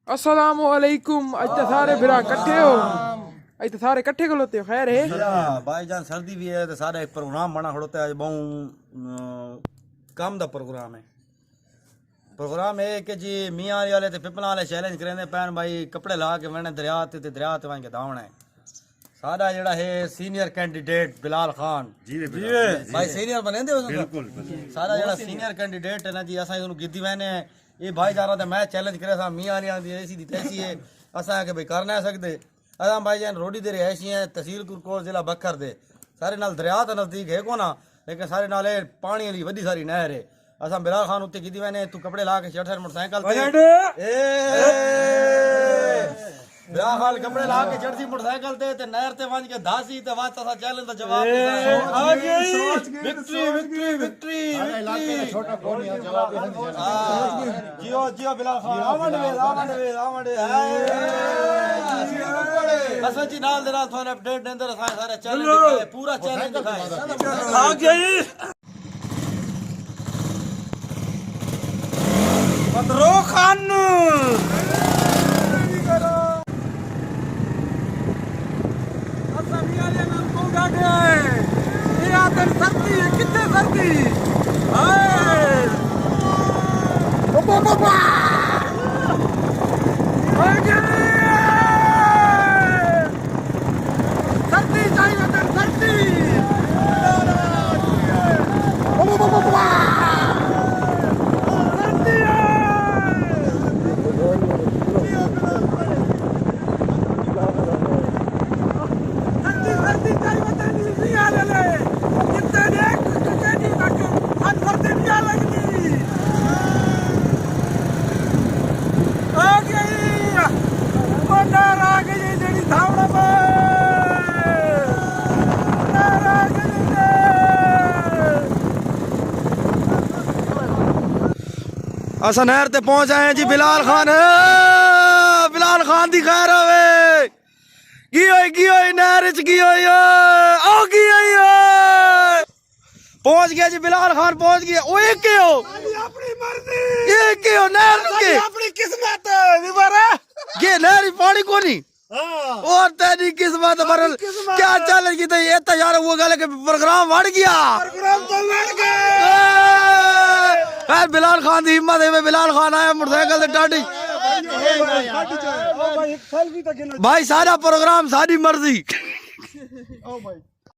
अस्सलामु अलैकुम। आज तो सारे बिरा इकट्ठे हो, आज तो सारे इकट्ठे खलोते हो। खैर है भाईजान, सर्दी भी है तो सारा एक प्रोग्राम बना खड़ोता है। बहु काम दा प्रोग्राम है। प्रोग्राम है कि जी मियाँ वाले ते पिपला वाले चैलेंज करेंदे पैन भाई कपड़े ला के वने दरिया ते वहीं के दावना है। सारा जड़ा है सीनियर कैंडिडेट बिलाल खान जी भाई सीनियर बने दे बिल्कुल। सारा जड़ा सीनियर कैंडिडेट है ना जी, असा गिद्दी मैंने ये भाई जाना तो मैं चैलेंज करे सा मियाँ वालियां दी ऐसी दी तैसी है। असा के भाई कर ना सकते। असा भाई जान रोडी दे रहायशी है तहसील कुरकोट जिला बखर दे। सारे नाल दरिया तो नजदीक है को ना, लेकिन सारे नाल पानी वाली वड्डी सारी नहर है। असा बिलाल खान उत्ते गिद्दी मैंने तू कपड़े ला के शर्ट मोटरसाइकिल बिलाल खान कपड़े ला के चढ़ती मोटरसाइकिल ते नहर ते वंज के धासी ते वात सा चैलेंज दा जवाब आ गई। विक्ट्री विक्ट्री विक्ट्री छोटा फोन या जवाब जियो जियो बिलाल खान आवंडे असा जी नाल दे नाल थाने अपडेट दे अंदर सारे चैलेंज दिखाए, पूरा चैलेंज दिखाए। आ गई बदरो खान सर्दी कितने सर्दी सर्दी चाहिए सर्दी असा नहर ते पहुंच आए जी। बिलाल खान दी खैर होवे। की होई नहर च की होई ओ की होई पहुंच गया जी। बिलाल खान पहुंच गया। ओए के हो अपनी मर्जी ये के हो नहर के अपनी किस्मत विवरा ये नहर पानी कोनी और तेरी किस्मत बरल क्या चल की तो ये तो यार वो गल के प्रोग्राम बढ़ गया। प्रोग्राम तो बढ़ गया। बिलाल खान दी हिम्मत है। बिलाल खान आया मोटरसाइकिल से टाटी भाई सारा प्रोग्राम सारी मर्जी।